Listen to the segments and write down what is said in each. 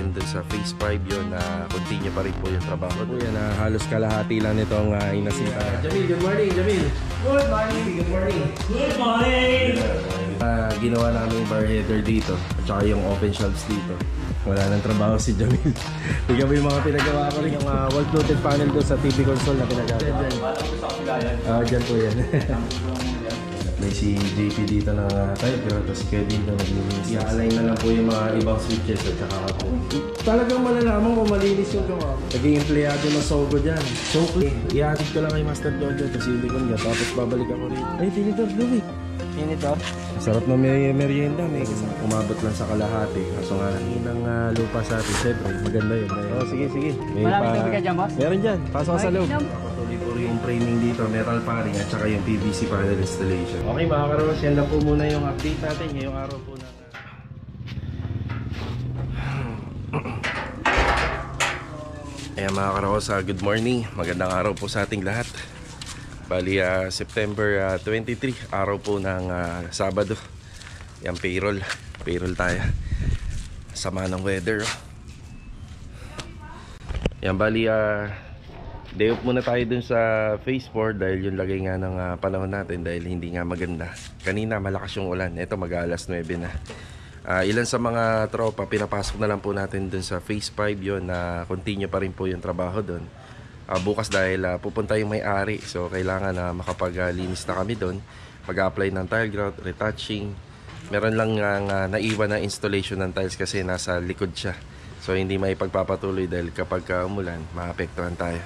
natin dun sa phase 5 yun na continue pa rin po yung trabaho. Po yan, halos kalahati lang nitong inasinta. Jamil, good morning, Jamil. Good morning. Good morning. Good morning. Ginawa namin bar header dito at saka yung open shelves dito. Wala nang trabaho si Jamil. Tignan mo yung mga pinagawa ko rin. Yung wall-floated panel doon sa TV console na pinagawa. Dyan po yan. May si JP dito na tayo, pero si Kevin na naglilinis. I-align na lang po yung mga ibang switches at saka po. Talagang malalaman kung malinis yung gawa ko. Naging empleyado na Sogo dyan. So, i-atid ko lang kay Master Jojo kasi hindi ko niya. Tapos babalik ako rin. Ay, tinidor, Louie. Tinidor? Sarap na merienda. May kasama. Umabot lang sa kalahati. Kaso nga ng lupa sa atin. Siyempre, maganda yun. Oh, sige. Maraming tubig ka dyan, boss? Meron dyan. Pasok ka sa loob. Patuloy po yung training dito. Metal paring at saka yung PVC panel installation. Okay mga karos, yan lang po muna yung update natin. Ngayong araw po na... Ayan mga karos, good morning. Magandang araw po sa ating lahat. Bali, September 23, araw po ng Sabado. Yan, payroll tayo. Sama ng weather. Yan, bali, day off muna tayo dun sa phase 4 dahil yung lagay nga ng panahon natin dahil hindi nga maganda. Kanina malakas yung ulan, ito mag-alas 9 na. Ilan sa mga tropa pinapasok na lang po natin dun sa phase 5 yun na continue pa rin po yung trabaho dun. Bukas dahil pupunta yung may-ari, so kailangan na makapaglinis na kami doon, mag-apply ng tile grout, retouching. Meron lang naiwan na installation ng tiles kasi nasa likod siya, so hindi may pagpapatuloy dahil kapag umulan maapektuhan tayo.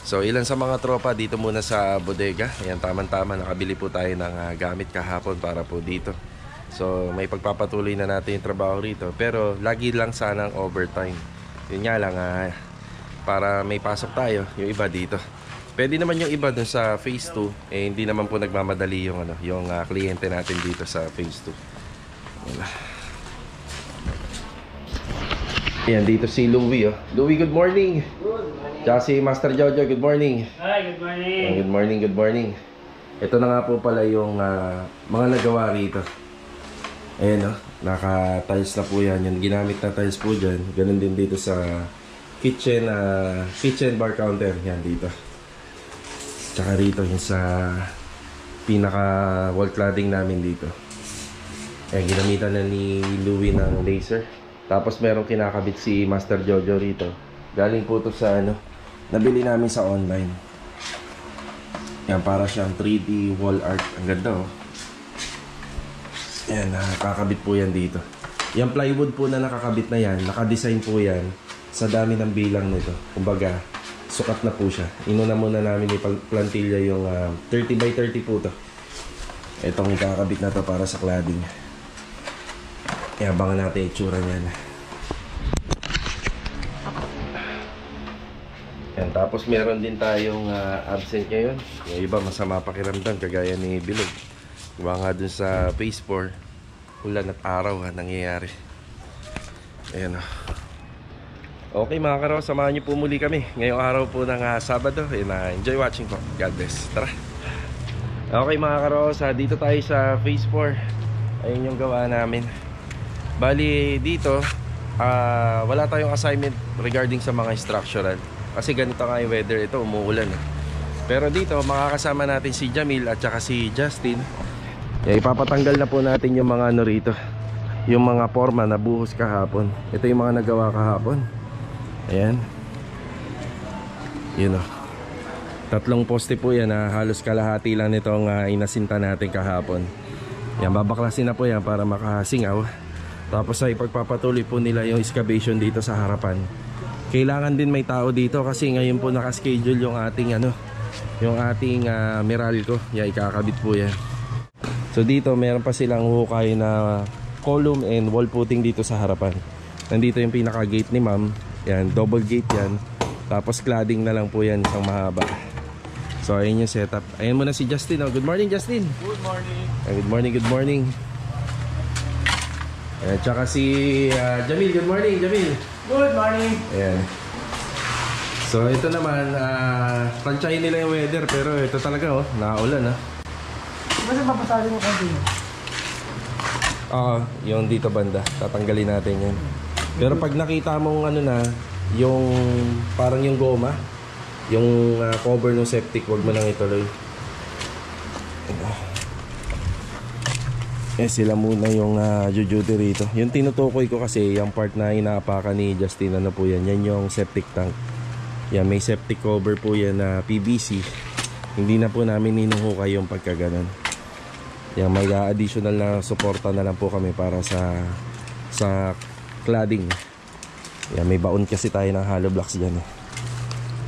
So ilan sa mga tropa dito muna sa bodega. Ayan, tama-tama nakabili po tayo ng gamit kahapon para po dito, so may pagpapatuloy na natin yung trabaho rito, pero lagi lang sanang overtime. Yun nga lang, para may pasok tayo, yung iba dito. Pwede naman yung iba dun sa phase 2, hindi naman po nagmamadali yung yung kliyente natin dito sa phase 2. Yan, dito si Louie. Louie, good morning. Good morning. Tsaka si Master Jojo, good morning. Hi, good morning. Good morning. Ito na nga po pala yung mga nagawa rito. Ayan, naka-tiles na po yan. Yung ginamit na tiles po dyan. Ganun din dito sa kitchen bar counter. Yan dito. Tsaka rito yung sa pinaka wall cladding namin dito. Ayan, ginamitan na ni Louie ng laser. Tapos merong kinakabit si Master Jojo rito. Galing po to sa nabili namin sa online. Yan, para siyang 3D wall art. Ang ganda Ayan, nakakabit po yan dito. Yung plywood po na nakakabit na yan, nakadesign po yan sa dami ng bilang nito. Kumbaga, sukat na po siya. Inuna muna namin ni plantilla yung 30 by 30 po to. Itong kakabit na to para sa cladding. Abangan natin itsura niyan. Yan, tapos meron din tayong absent ngayon. Yung iba masama pakiramdam kagaya ni Bilog. Diba nga dun sa phase 4, ulan at araw nangyayari. Ayan Okay mga karo, samahan niyo po muli kami ngayong araw po ng Sabado. Enjoy watching po. God bless. Tara. Okay mga karo, dito tayo sa phase 4. Ayun yung gawa namin. Bali dito, wala tayong assignment regarding sa mga structural. Kasi ganito nga yung weather, ito umuulan. Pero dito, makakasama natin si Jamil at saka si Justin. Ipapatanggal na po natin yung mga rito. Yung mga forma na buhos kahapon. Ito yung mga nagawa kahapon. Ayan. Yun Tatlong poste po yan, halos kalahati lang nitong inasinta natin kahapon. Yan, babaklasin na po yan para makasingaw. Tapos ay pagpapatuloy po nila yung excavation dito sa harapan. Kailangan din may tao dito kasi ngayon po nakaschedule yung ating yung ating Meralco. Yan, ikakabit po yan. So dito meron pa silang hukay na column and wall putting dito sa harapan. Nandito yung pinaka gate ni ma'am. Yan, double gate yan. Tapos cladding na lang po yan, isang mahaba. So ayun yung setup. Ayan muna si Justin. Good morning, Justin. Good morning. Good morning. Ayan, tsaka si Jamil. Good morning, Jamil. Good morning. Ayan. So ito naman, tansyahin nila yung weather. Pero ito talaga naulan Basta papasali mo konti mo. Yung dito banda, tatanggalin natin yan. Pero pag nakita mong ano na, yung parang yung goma, yung cover ng septic, wag mo nang ituloy. Sila muna yung duty rito. Yung tinutukoy ko kasi, yung part na inaapakan ni Justin, ano po yan? Yan yung septic tank. Yan, may septic cover po yan na PVC. Hindi na po namin hinuhukay yung pagkaganon. Yan, may additional na suporta na lang po kami para sa cladding. Yan, may baon kasi tayo ng hollow blocks dyan.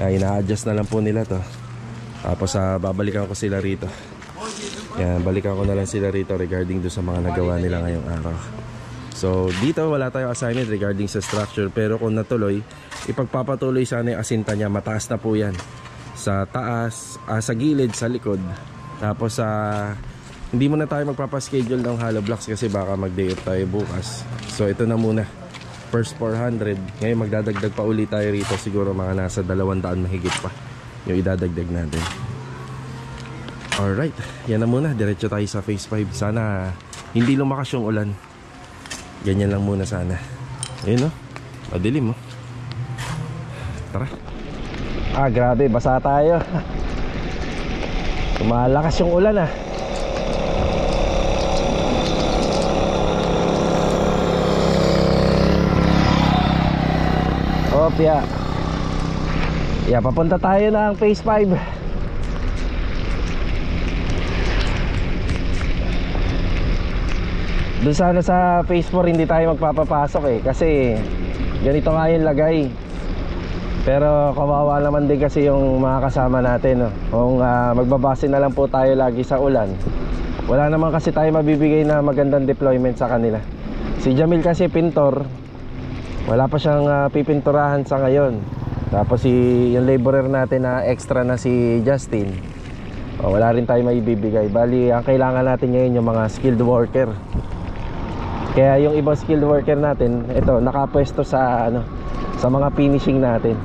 Ina-adjust na lang po nila to. Tapos babalikan ko sila rito. Yan, balikan ko na lang sila rito regarding do sa mga nagawa nila ngayong araw. So dito wala tayong assignment regarding sa structure, pero kung natuloy, ipagpapatuloy sana yung asinta niya. Mataas na po yan sa taas, sa gilid, sa likod. Tapos hindi muna tayo magpapaschedule ng hollow blocks kasi baka mag-day off tayo bukas. So ito na muna, first 400. Ngayon magdadagdag pa uli tayo rito, siguro mga nasa 200 mahigit pa yung idadagdag natin. Alright, yan na muna. Diretso tayo sa phase 5. Sana hindi lumakas yung ulan. Ganyan lang muna sana. Ayun, no? Madilim, oh. Tara. Grabe, basa tayo. Tumalakas yung ulan, Opya. Papunta tayo ng phase 5. Doon sana sa phase 4 hindi tayo magpapapasok kasi ganito nga yung lagay. Pero kawawa naman din kasi yung mga kasama natin, no? Kung magbabase na lang po tayo lagi sa ulan, wala naman kasi tayo mabibigay na magandang deployment sa kanila. Si Jamil kasi pintor, wala pa siyang pipinturahan sa ngayon. Tapos yung laborer natin na extra na si Justin, wala rin tayo maibibigay. Bali ang kailangan natin ngayon yung mga skilled worker. Kaya yung ibang skilled worker natin, ito, nakapwesto sa mga finishing natin.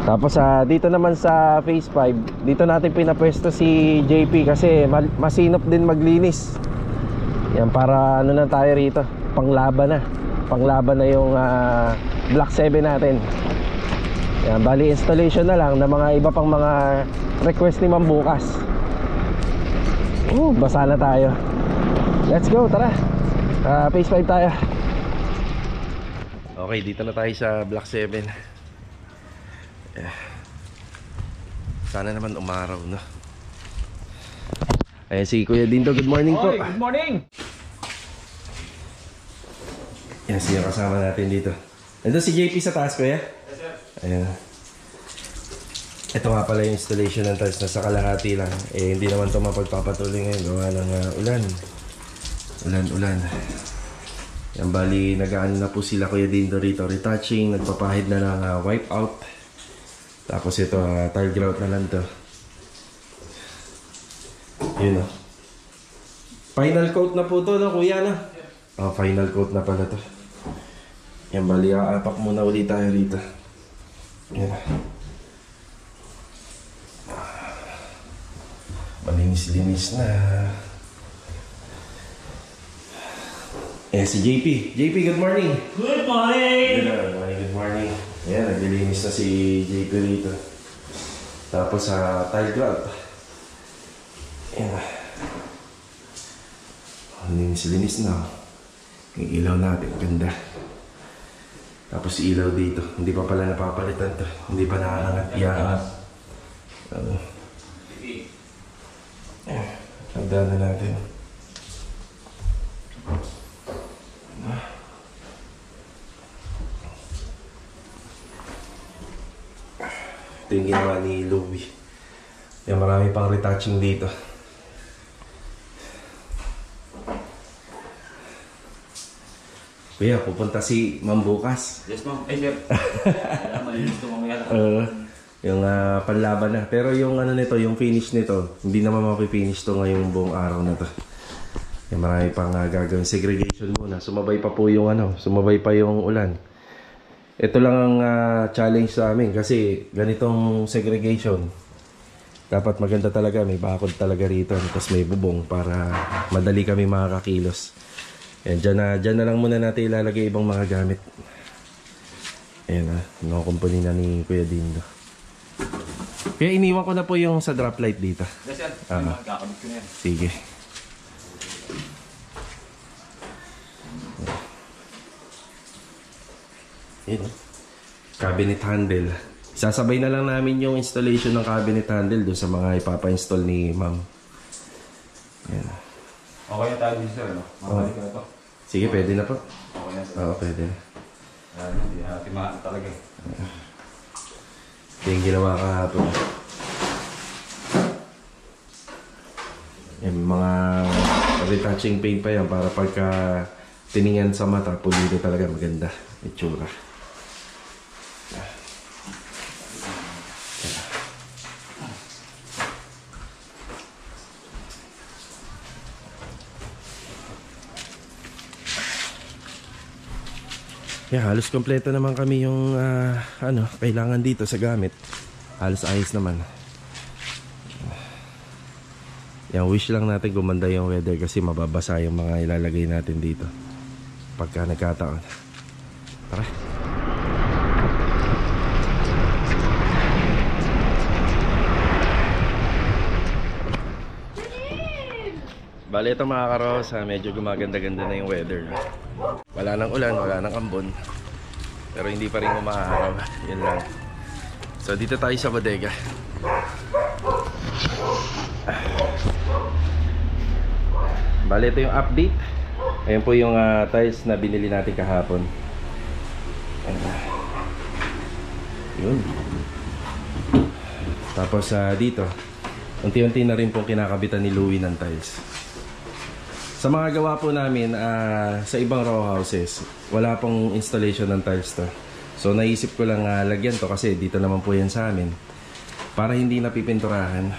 Tapos dito naman sa phase 5, dito natin pinapwesto si JP kasi masinop din maglinis. Yan, para na tayo rito, panglaban na yung block 7 natin. Yan, bali installation na lang ng mga iba pang mga request ni Ma'am bukas. Basa na tayo. Let's go, tara. Phase 5 tayo. Okay, dito na tayo sa block 7. Sana naman umaraw, no? Ayan si Kuya Dindo, good morning po. Good morning. Yan, sino kasama natin dito? Nandun si JP sa taas, Kuya? Yes, sir. Ayan. Ito nga pala yung installation ng tiles, nasa kalahati lang. Hindi naman ito mapagpapatuloy ngayon, gawa ng ulan. Ulan. Yan, bali nag-ano na po sila Kuya Dindo rito, retouching, nagpapahid na ng wipe out. Tapos ito, tile grout na lang to. Yun, final coat na po to, no, Kuya, no? Final coat na pala to. Yan, bali aapak muna ulit tayo rito. Yan. Malinis-linis na. Si JP. JP, good morning. Good morning. Good morning. Ayan, naglilinis na si JP rito. Tapos tile grout. Ayan. Linis-linis na. Yung ilaw natin, ganda. Tapos ilaw dito. Hindi pa pala napapalitan to. Hindi pa nakaangat. Iangat. Hagdan na natin. Ito yung ginawa ni Louie. Yung marami pang retouching dito. Kuya, pupunta si Ma'am bukas. Yes, ma'am. Sir. Malinis ito mamaya. Yung panlaban na. Pero yung nito, yung finish nito, hindi naman mapipinish to ngayong buong araw na to. Yung marami pang gagawin. Segregation muna. Sumabay pa po yung sumabay pa yung ulan. Ito lang ang challenge sa amin kasi ganitong segregation. Dapat maganda talaga, may bakod talaga rito. Tapos may bubong para madali kami makakakilos. Yan, dyan na lang muna natin ilalagay ibang mga gamit. Ayan na, nakukumpuni na ni Kuya Dindo. Kaya iniwan ko na po yung sa drop light dito. Kasi kakabit ko na yan. Sige. Ayan, cabinet handle. Sasabay na lang namin yung installation ng cabinet handle doon sa mga ipapa-install ni ma'am. Ayan. Okay na tayo dito, ano? Mamalik ko na to. Sige, pwede na po. Okay na. Oo, pwede na. Hindi natin mahal talaga eh. Ito yung ginawa kahapon. Yan, mga retouching paint pa yan para pagka tiningnan sa mata, pulido talaga maganda. Itsura. Yeah, halos kompleto naman kami yung kailangan dito sa gamit. Halos ayos naman. Yan, wish lang natin gumanda yung weather kasi mababasa yung mga ilalagay natin dito pagka nagkataon. Tara. Bale, ito mga karos, medyo gumaganda-ganda na yung weather. Wala nang ulan, wala nang ambon. Pero hindi pa rin umaaraw. Yun lang. So dito tayo sa bodega. Bale, ito yung update. Ayan po yung tiles na binili natin kahapon. Yun. Tapos dito, unti-unti na rin po kinakabitan ni Louie ng tiles. Sa mga gawa po namin sa ibang row houses, wala pong installation ng tiles to. So naisip ko lang lagyan to kasi dito naman po yan sa amin para hindi napipinturahan.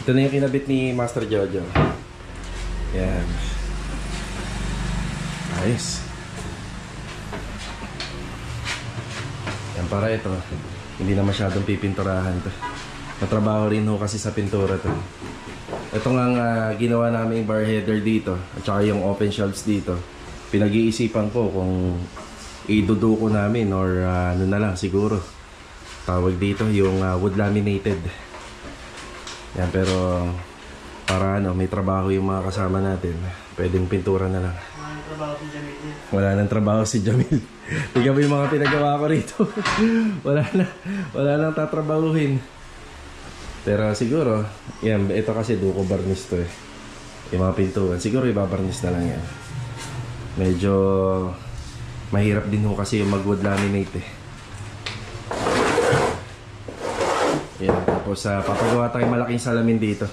Ito na yung kinabit ni Master Jojo. Yan. Ayos. Yan, para ito hindi na masyadong pipinturahan to. Natrabaho rin ho kasi sa pintura to. Ito nga ginawa namin yung bar header dito at saka yung open shelves dito. Pinag-iisipan ko kung iduduko namin or ano na lang siguro. Tawag dito yung wood laminated. Yan, pero para may trabaho yung mga kasama natin. Pwedeng pintura na lang. Wala nang trabaho si Jamil. Tingnan mo yung mga pinagawa ko rito. wala nang tatrabahuhin. Pero siguro, yan, ito kasi duko barnis to eh. Yung mga pintuan, siguro ibabarnis na lang yan. Medyo mahirap din ho kasi yung mag-wood laminate eh. Yan, tapos papagawa tayong malaking salamin dito.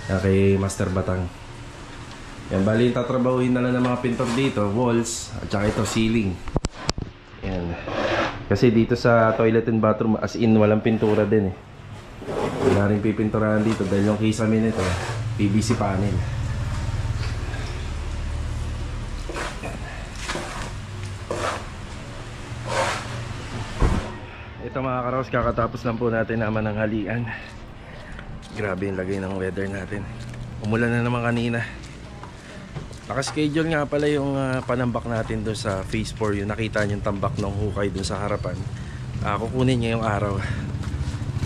Kay Master Batang. Yan, bali yung tatrabahuin na lang ng mga pintor dito, walls, at saka ito ceiling. Yan. Kasi dito sa toilet and bathroom, as in walang pintura din eh. Wala rin pipinturahan dito dahil yung kisame nito PVC panel. Ito mga karos, kakatapos lang po natin naman ng halian. Grabe yung lagay ng weather natin. Umulan na naman kanina. Nakaschedule nga pala yung panambak natin doon sa phase 4. Yung nakita nyo yung tambak ng hukay doon sa harapan. Kukunin niya yung araw.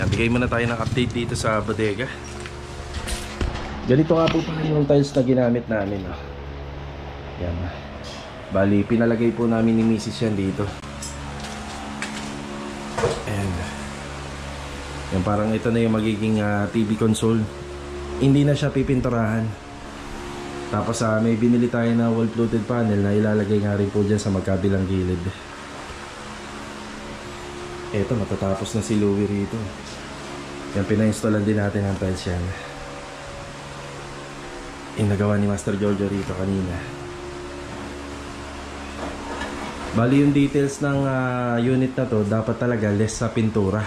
Bigay muna tayo ng update dito sa bodega. Ganito nga po pala yung tiles na ginamit namin. Yan. Bali, pinalagay po namin ni Mrs. yan dito. And yan, parang ito na yung magiging TV console. Hindi na siya pipinturahan. Tapos may binili tayo na wall fluted panel na ilalagay nga rin po dyan sa magkabilang gilid. Eto, matatapos na si Louie rito. Yan, pina-installan din natin ang tiles yan. Yung nagawa ni Master Giorgio rito kanina. Bali yung details ng unit na to, dapat talaga less sa pintura.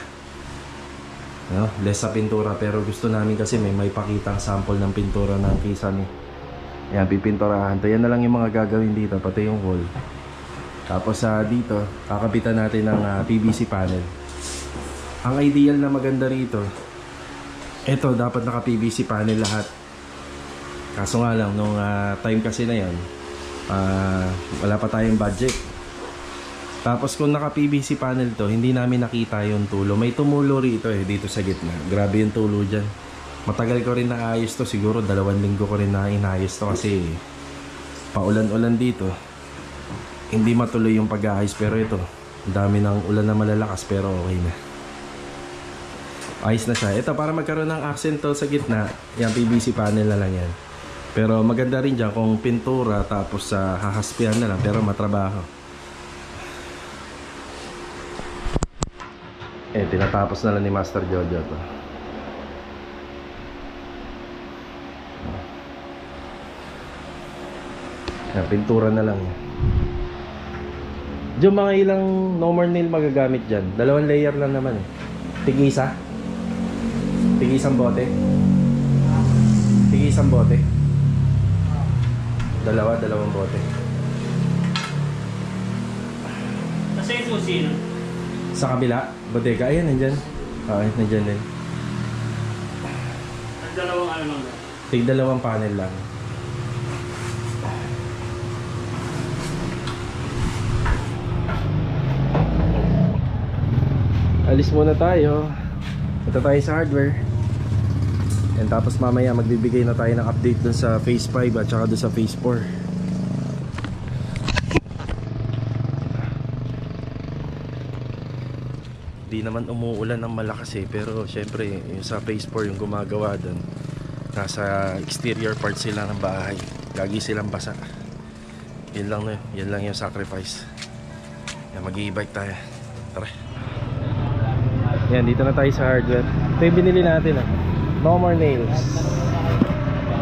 No? Less sa pintura, pero gusto namin kasi may pakitang sample ng pintura ng kisame. Yan, pipinturahan to. Yan na lang yung mga gagawin dito, pati yung wall. Tapos dito, kakapitan natin ng PVC panel. Ang ideal na maganda rito, ito dapat naka PVC panel lahat. Kaso nga lang, nung time kasi na yan, Wala pa tayong budget. Tapos kung naka PVC panel to, hindi namin nakita yung tulo. May tumulo rito dito sa gitna. Grabe yung tulo dyan. Matagal ko rin naayos to, siguro 2 linggo ko rin na inayos to kasi paulan-ulan dito. Hindi matuloy yung pag-aayos, pero ito, ang dami ng ulan na malalakas pero okay na. Ayos na siya. Ito, para magkaroon ng accent to sa gitna, yung PVC panel na lang yan. Pero maganda rin dyan kung pintura tapos hahaspian na lang, pero matrabaho. Tinatapos na lang ni Master Jojo to. Pintura na lang. Diyo mga ilang no more nail magagamit dyan. 2 layer lang naman Tig-isa? Tig-isang bote? Tig-isang bote? 2 bote. Kasi ito sino? Sa kabila, bodega. Ayan, nandyan. Okay, nandyan din. Ang dalawang ano lang ba? Tig 2 panel lang. Alis muna tayo. Punta tayo sa hardware. And tapos mamaya magbibigay na tayo ng update dun sa phase 5 at saka dun sa phase 4. Di naman umuulan ng malakas pero syempre yung sa phase 4 yung gumagawa dun, nasa exterior part sila ng bahay, lagi silang basa. Yun lang yung sacrifice. Yan, mag-i-bike tayo. Tara. Yan, dito na tayo sa hardware. Ito yung binili natin No more nails.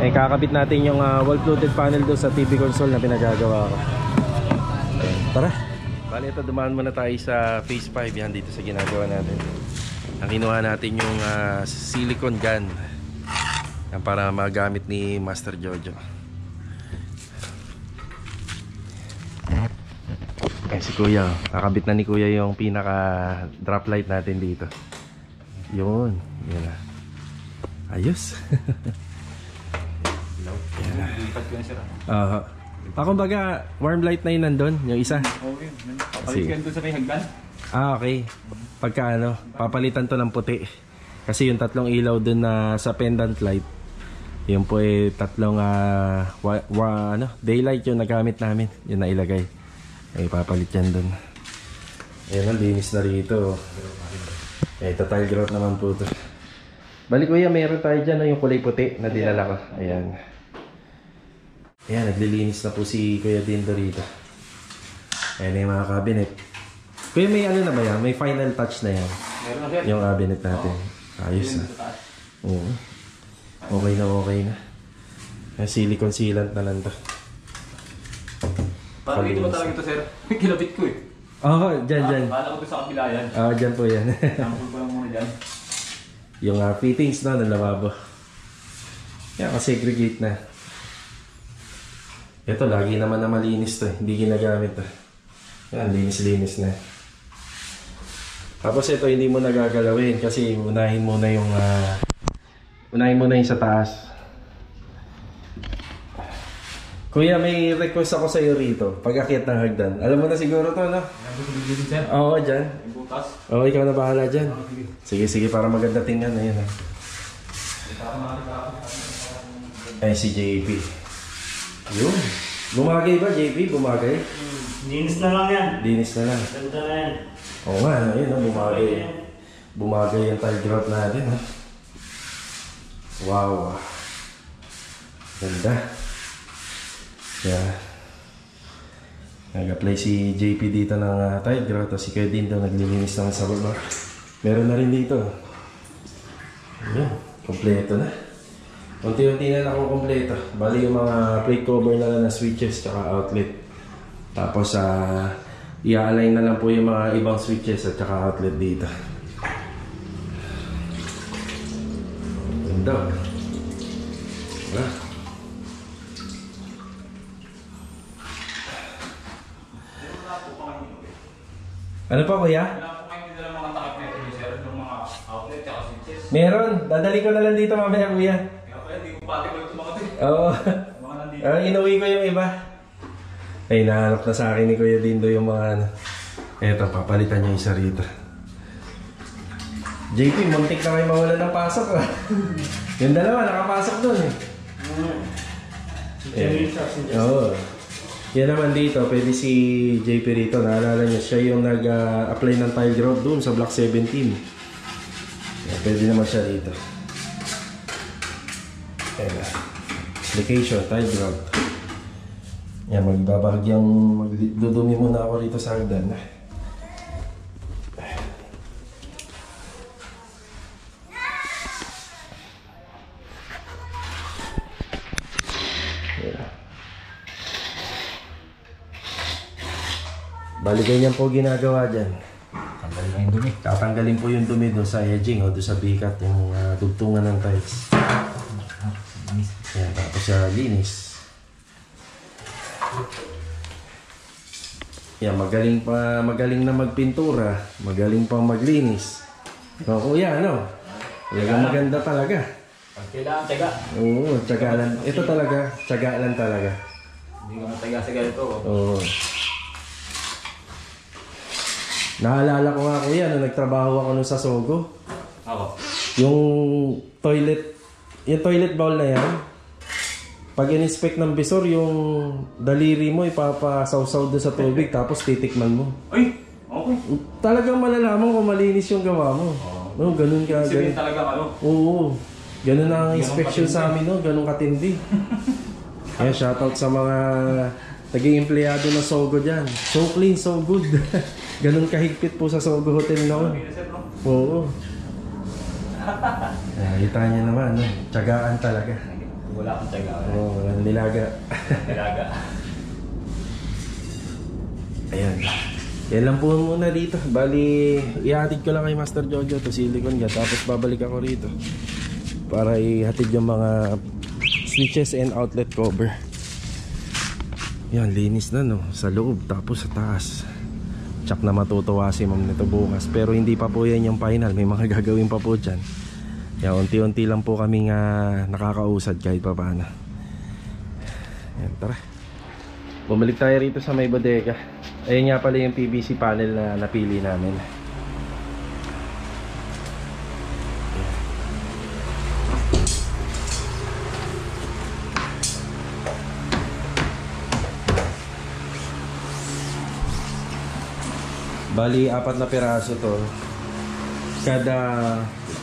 Kakabit natin yung wall-fluted panel doon sa TV console na pinagagawa ko. Ayan, tara. Bali ito, dumaan muna tayo sa phase 5. Yan, dito sa ginagawa natin. Ang kinuha natin yung silicone gun yan, para magamit ni Master Jojo. Si Kuya, nakabit na ni Kuya yung pinaka drop light natin dito. Yun, yun na. Ayos. Lipat ko na sir. Kumbaga, warm light na yun nandun, yung isa. Okay. Papalitan doon sa may hagdan. Okay. Pagka papalitan to ng puti. Kasi yung 3 ilaw dun na sa pendant light, yun po 3 daylight yung nagamit namin. Yun na ilagay. Papalit yan dun. Ayan, ang linis na rito. Ito tile grout naman po to. Balik Kuya, meron tayo dyan yung kulay puti na dinala ko. Ayan. Ayan, naglilinis na po si Kuya Dindo rito. Ayan yung mga cabinet. Kuya, may ano na ba yan? May final touch na yan. Meron na sir. Yung cabinet natin. Ayos na. Oo. Okay na. Yung silicone sealant na lang to. Parang dito ba talaga ito sir? Kinabit ko Dyan. Kala ko ito sa kabila yan. Dyan po yan. Sample ko lang muna dyan. Yung fittings na ng lavabo. Yan, segregate na. Ito, lagi naman na malinis to. Hindi ginagamit to. Yan, linis-linis na. Tapos ito, hindi mo nagagalawin kasi unahin muna yung sa taas. Kuya, may request ako sa iyo rito. Pag-akyat ng hagdan. Alam mo na siguro to, no? Oo, dyan. Oo, ikaw na bahala dyan. Sige, para maganda tingnan. Ayan, Ay, si JP. Yun. Bumagay ba, JP? Bumagay? Linis na lang yan. Linis na lang. Ganda na yan. Oo nga, ayun, bumagay. Bumagay yung tile grout natin, Wow. Ganda. Yeah. Nag-apply si JP dito ng tile grout. Si Kuya Dindo naglilinis naman sa baba. Meron na rin dito. Ayan, kompleto na. Unti-unti na lang akong kompleto. Bali yung mga plate cover na lang na switches tsaka outlet. Tapos i-align na lang po yung mga ibang switches at tsaka outlet dito. Ganda. Ano pa Kuya? Wala po kayo nila mga takip na ito sir. Yung mga outlet at switches. Meron. Dadali ko na lang dito mamaya Kuya. Kaya pala, hindi ko pati ko ito mga ito. Oo. Mga nandito. Inuwi ko yung iba. Ay, nahanap na sa akin ni Kuya Dindo yung mga ano. Eto, papalitan niya isa rito. JP, muntik na kayo mawala ng pasok ah. Yung dalawa, nakapasok dun eh. Oo. Yan naman dito, pwede si JP rito. Naalala niyo, siya yung nag-apply ng tile grout dun sa Block 17. Yan, pwede naman siya dito. Ayan. Application, tile grout. Yan, magbabahagyang magdudumi muna ako rito sa hagdan. Bali ganyan po ginagawa dyan. Tanggalin lang yung dumi. Tatanggalin po yung dumi doon sa edging o doon sa bikat, yung tugtungan ng tiles. Yan, tapos siya linis. Yan, magaling na magpintura, magaling pang maglinis. O kuya, ano? Talagang maganda talaga. Pag kailangan, taga. Oo, tiyaga lang. Ito talaga, tiyaga lang talaga. Hindi ka mataga sa ganito. Oo. Naalala ko nga kuya, nung nagtrabaho ako nun sa Sogo. Ako. Yung toilet bowl na yan, pag in-inspect ng bisor, yung daliri mo ipapasawsaw doon sa tubig tapos titikman mo. Ay! Okay. Talagang malalaman kung malinis yung gawa mo. No, ganun ka. Sabihin talaga ano? Oo. Ganun ang Ganun inspection katindi. sa amin, no? Ganun katindi. Kaya shoutout sa mga naging empleyado ng Sogo dyan. So clean, so good. Ganun kahigpit po sa Sogo Hotel noon. Oo. Kita niya naman, no? Tiyagaan talaga. Wala akong taga. Oo, walang nilaga. Nilaga. Ayan. Yan lang po muna dito. Bali, ihatid ko lang kay Master Jojo to silicone ka. Tapos babalik ako rito para ihatid yung mga switches and outlet cover. Yan, linis na no. Sa loob, tapos sa taas. Tsak na matutuwa si ma'am nito bukas. Pero hindi pa po yan yung final. May mga gagawin pa po dyan. Yan, unti-unti lang po kami nga nakakausad kahit pa paano. Yan, tara. Bumalik tayo rito sa may bodega. Ayun nga pala yung PVC panel na napili namin. Bali, 4 na piraso to. Kada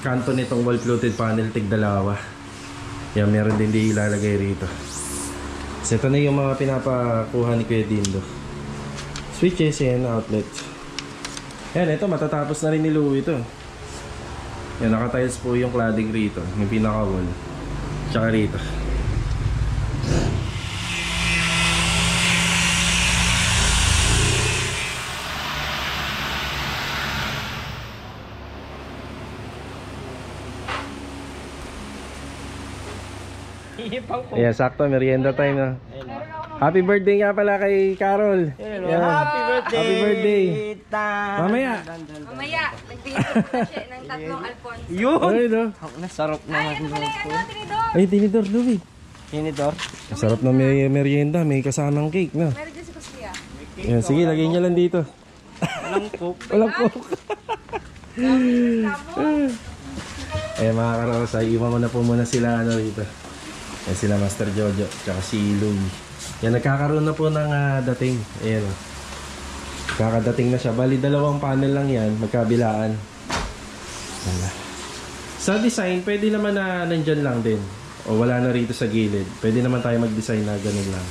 kanto nitong wall fluted panel tig-2. Yan, meron din di ilalagay rito. So, ito na yung mga pinapakuha ni Kuya Dindo. Switches and outlets. Yan, ito matatapos na rin ni Louie ito. Yan, naka-tiles po yung cladding rito. Yung pinaka-wall. Tsaka rito. Ayan, sakto, merienda time na. Happy birthday nga pala kay Carol. Yan. Happy birthday! Happy birthday! Mamaya! Mamaya, nagpinto na siya ng 3 Alfonso. Yun! Ay, no? Sarap na. Ay, ano pala yung ano, tinidor? Ay, tinidor, Louie. Tinidor? Masarap na may merienda, may kasamang cake, no? Meron din si Kusya. Ayan, sige, lagay niya lang dito. Walang cook. Walang coke. Tabo. Ayan mga karosay, iwan ko na po muna sila ano rito. Ayan sila Master Jojo, tsaka si Louie. Yan, nagkakaroon na po ng dating. Ayan o. Kakadating na siya. Bali, 2 panel lang yan, magkabilaan. Ayan. Sa design, pwede naman na nandyan lang din. O wala na rito sa gilid. Pwede naman tayo mag-design na ganun lang.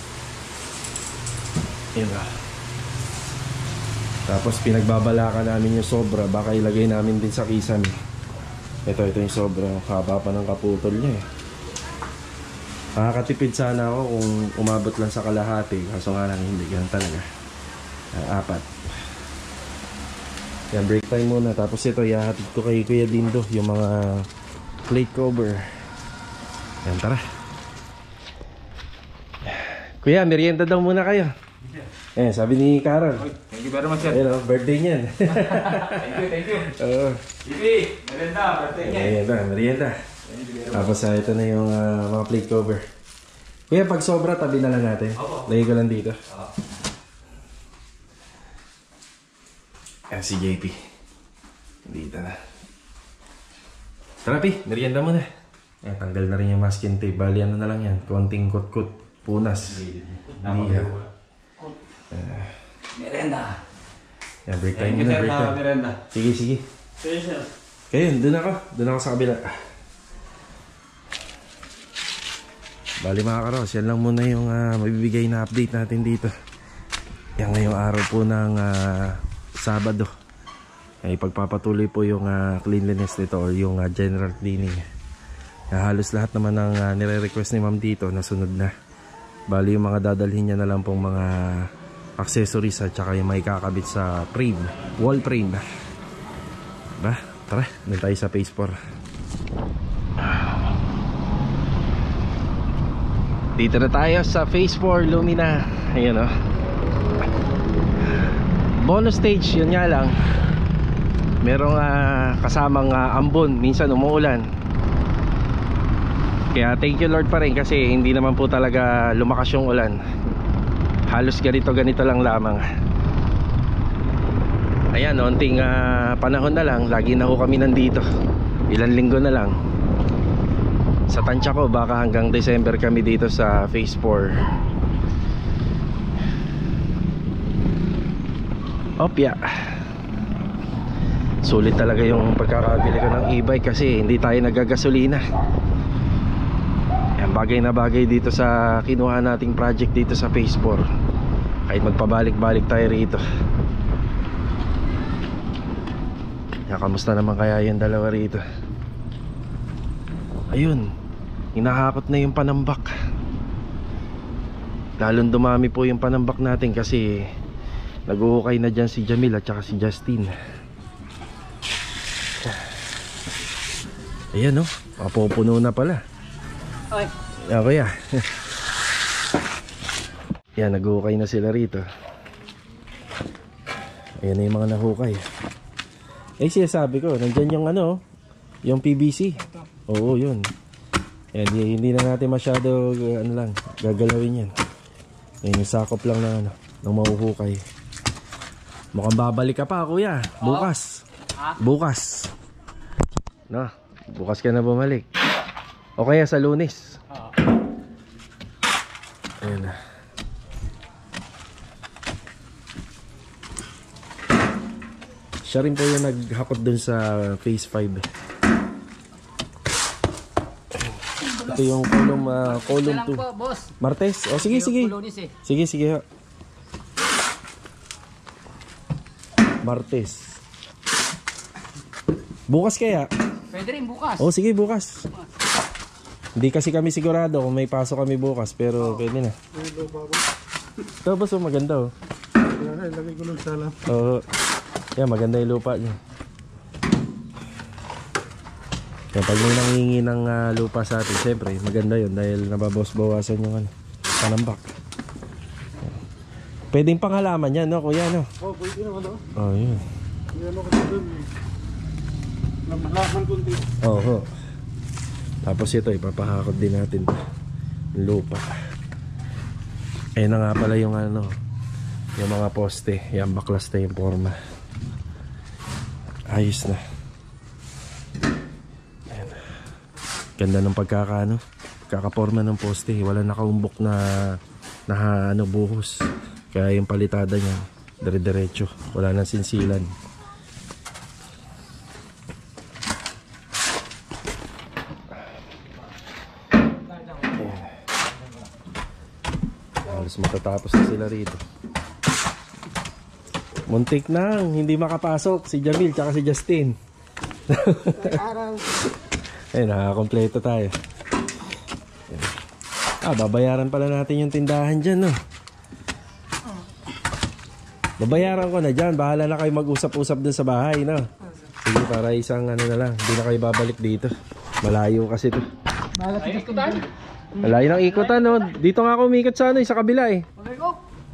Ayan o. Tapos pinagbabalakan namin yung sobra. Baka ilagay namin din sa kisame. Ito yung sobra. Haba pa ng kaputol niya eh. Nakakatipid sana ako kung umabot lang sa kalahati. Kaso nga lang hindi. Ganun talaga. 4. Yan, break time muna. Tapos ito, ihahatid ko kay Kuya Dindo yung mga plate cover. Yan, tara. Kuya, merienda daw muna kayo. Eh, sabi ni Carol. Thank you very much, sir. Ayun o, birthday niyan. Thank you. Oo. Bibi, maganda, birthday niya. Merienda. Tapos ito na yung mga plate cover. Kuya, pag sobra, tabi na lang natin. Opo. Lagay ko lang dito. Oo. Ayan si JP. Dito na. Tara, Pi. Merienda mo na. Ayan, tanggal na rin yung masking tape. Bali, ano na lang yan. Konting kot-kot. Punas. Hindi. Merenda. Ayan, break time muna. Break time. Merenda. Sige, sige. Kayo, doon ako. Doon ako sa kabila. Bali mga karos, yan lang muna yung mabibigay na update natin dito. Yan ngayong araw po ng Sabado. Ay pagpapatuloy po yung cleanliness nito or yung general cleaning. Halos lahat naman ng nire-request ni ma'am dito nasunod na. Bali yung mga dadalhin niya na lang pong mga accessories at saka yung may kakabit sa frame, wall frame. Ba? Tara, doon tayo sa phase 4. Dito na tayo sa phase 4 Lumina. Ayan o. Bonus stage, yun nga lang. Merong kasamang ambon. Minsan umuulan. Kaya thank you Lord pa rin kasi hindi naman po talaga lumakas yung ulan. Halos ganito lang lamang. Ayan, onting panahon na lang. Lagi na ho kami nandito. Ilan linggo na lang. Sa tansya ko baka hanggang December kami dito sa phase 4. Opya. Sulit talaga yung pagkakabili ko ng e-bike kasi hindi tayo nagagasolina. Yan, bagay na bagay dito sa kinuha nating project dito sa phase 4. Kahit magpabalik-balik tayo rito. Yan, kamusta naman kaya yung dalawa rito? Ayun, hinahakot na yung panambak. Lalong dumami po yung panambak natin kasi naguhukay na dyan si Jamil at saka si Justin. Ayan o, mapupuno na pala. Ay. Okay ah. Yan, naguhukay na sila rito. Ayan na yung mga nahukay. Eh siya sabi ko, nandyan yung ano, yung PVC. Oo, yun. Ayan, hindi na natin masyado ano lang, gagalawin yan. Ayan, yung sakop lang ng ano, ng mahuhukay. Mukhang babalik ka pa, kuya. Bukas. Bukas. No, bukas ka na bumalik. O kaya sa Lunes. Ayan na. Siya rin po yung naghakot dun sa phase 5. Ito yung column 2. boss. Martes? O sige, sige. Sige, sige. Martes. Bukas kaya? Pwede rin bukas. O sige, bukas. Hindi kasi kami sigurado kung may pasok kami bukas, pero pwede na. Ito boss, maganda oh. Lagay ko lang sala. Oo. Yan, maganda yung lupa niya. Yan, pag may nangingi ng lupa sa atin, siyempre maganda yun dahil nababawas-bawasan yung panambak. Pwedeng panghalaman yan, no kuya, no? Oh, pwede naman ako. Oh, yun. Yan ako dun. Laman kunti. Oo. Tapos ito, ipapahakot din natin yung lupa. Ayun na nga pala yung ano, yung mga poste. Yan, baklas na yung forma. Ayos na. Ayan. Ganda ng pagkakaporma ng poste. Wala nakaumbok na ano, buhos. Kaya yung palitada niya dire-diretso. Wala nang sinsilan. Halos matatapos na sila rito. Muntik nang hindi makapasok si Jamil tsaka si Justin. Ayun, nakakompleto tayo. Babayaran pala natin yung tindahan dyan, no? Babayaran ko na dyan. Bahala na kayo mag-usap-usap dun sa bahay, no? Sige, para isang ano na lang. Hindi na kayo babalik dito. Malayo kasi to. Malayo ng ikutan, no? Dito nga ako umikot sa ano, sa kabila eh.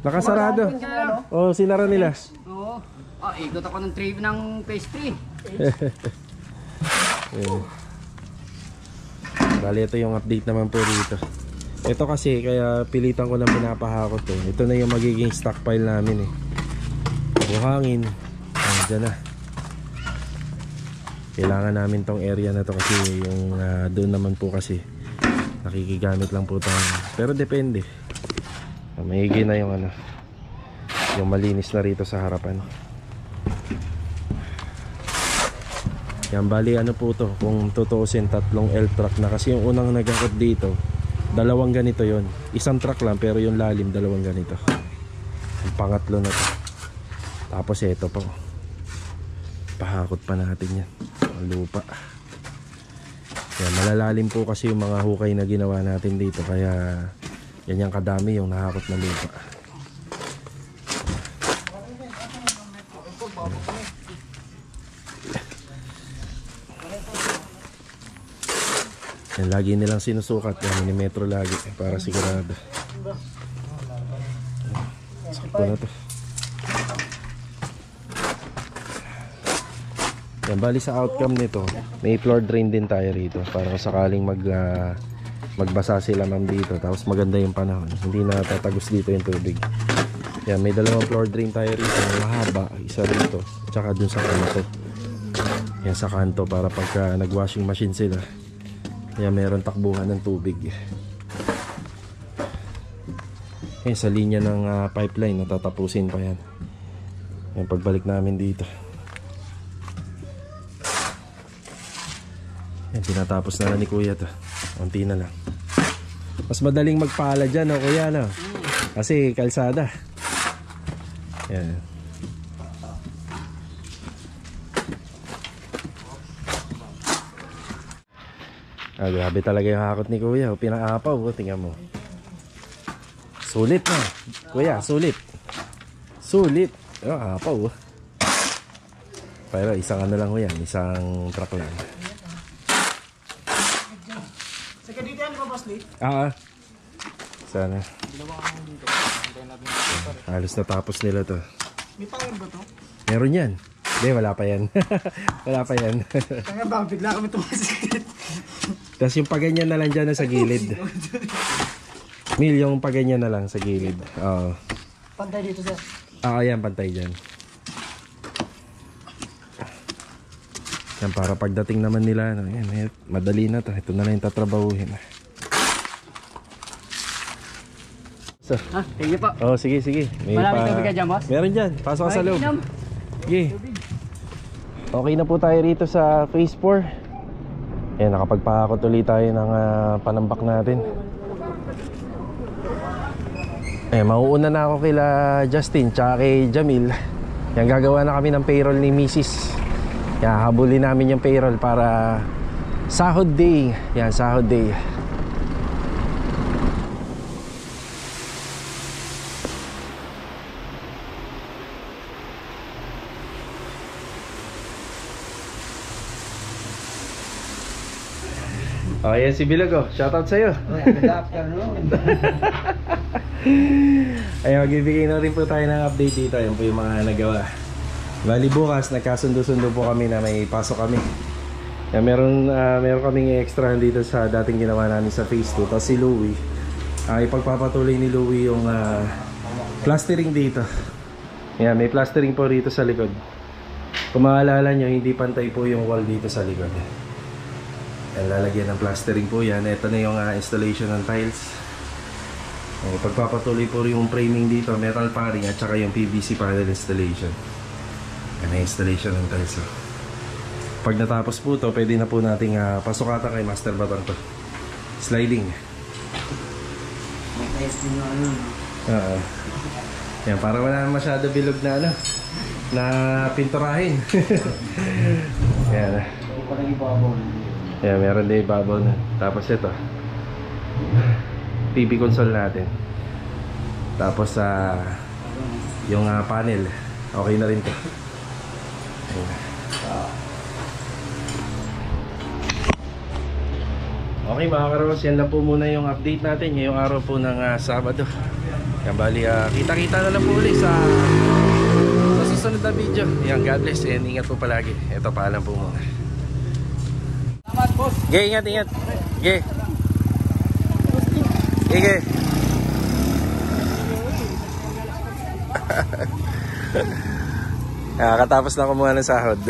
Nakasarado. Oh, sinara nila. Oo. Ikot ako ng trip ng phase 3. Bali, ito yung update naman po dito. Ito kasi, kaya pilitan ko lang pinapahakot to. Ito na yung magiging stockpile namin eh. Buhangin. Diyan na. Kailangan namin tong area na to kasi yung doon naman po kasi nakikigamit lang po tayo. Pero depende. Mahigi na yung ano, yung malinis na rito sa harapan. Yan, bali ano po to, kung tutuusin, tatlong L-truck na. Kasi yung unang nagakot dito, dalawang ganito yon. Isang truck lang pero yung lalim dalawang ganito. Ang pangatlo na to. Tapos ito po, pahakot pa natin yan ang lupa. Yan, malalalim po kasi yung mga hukay na ginawa natin dito, kaya yan yung kadami yung nahakot na lupa. Yan, lagi nilang sinusukat yan, milimetro lagi para sigurado. Sakto na to. Yan, bali sa outcome nito, may floor drain din tayo rito para kung sakaling magbasa sila ma'am dito, tapos maganda yung panahon, hindi na tatagos dito yung tubig. Yan, may dalawang floor drain tayo rito, mahaba, isa rito, tsaka dun sa kanto. Yan, sa kanto para pagka nag-washing machine sila, yan, meron takbuhan ng tubig. Yan, sa linya ng pipeline, natatapusin pa yan. Yan, pagbalik namin dito. Yan, tinatapos na lang ni kuya to. Unti na lang. Mas madaling magpala dyan, no, kuya, no? Kasi kalsada. Yan. Grabe talaga yung hakot ni kuya. Pinaapaw, tingnan mo. Sulit na. Kuya, sulit. Sulit. Apaw. Pero isang ano lang ko yan. Isang truck lang. Sige dito yan, Boss Lee. Sana. Halos natapos nila to. May power ba to? Meron yan. Hindi, wala pa yan. Wala pa yan. Kaya ba, bigla kami tumasikit. Tapos yung paganyan na lang dyan na sa gilid. Mil, yung paganyan na lang sa gilid. Oo. Pantay dito, sir. Yan, pantay dyan. Yan, para pagdating naman nila, ano, yan, madali na to. Ito na lang yung tatrabahuhin. So, Thank you po. sige, sige. Maraming tubig ka dyan, boss? Meron dyan. Pasok ka sa loob. Inom. Sige. Okay na po tayo rito sa phase 4. Ayan, nakapagpahakot ulit tayo ng panambak natin. Mauuna na ako kila Justin tsaka kay Jamil. Yan, gagawa na kami ng payroll ni Mrs. Yan, habulin namin yung payroll para sahod day. Yan, sahod day. Ayan si Bilago, shoutout sa'yo. Good afternoon. Ayan, magbibigay na rin po tayo ng update dito. Ayan po yung mga nagawa. Bali bukas, nagkasundo-sundo po kami na may pasok kami. Ayan, meron kaming extra dito sa dating ginawa namin sa phase 2. Tapos si Louie, ipagpapatuloy ni Louie yung plastering dito. Ayan, may plastering po rito sa likod. Kung maalala nyo, hindi pantay po yung wall dito sa likod. Ayan, lalagyan ng plastering po yan. Ito na yung installation ng tiles. Pagpapatuloy po yung framing dito, metal paring at saka yung PVC panel installation. Yan ang installation ng tiles. Pag natapos po to, pwede na po nating pasukatan kay Master Batang to. Sliding. May testing na ano. Yan, para wala masyado bilog na ano, na pinturahin. Yan. Yan, meron din ibabaw na. Tapos ito, TV console natin. Tapos yung panel, okay na rin to. Okay mga karos, yan lang po muna yung update natin ngayong araw po ng Sabado. Yan, bali kita-kita na lang po ulit sa susunod na video. Yan, God bless and ingat po palagi. Ito, paalam po muna. Ge, ingat. Ge. Katapos na kumuha ng sahod.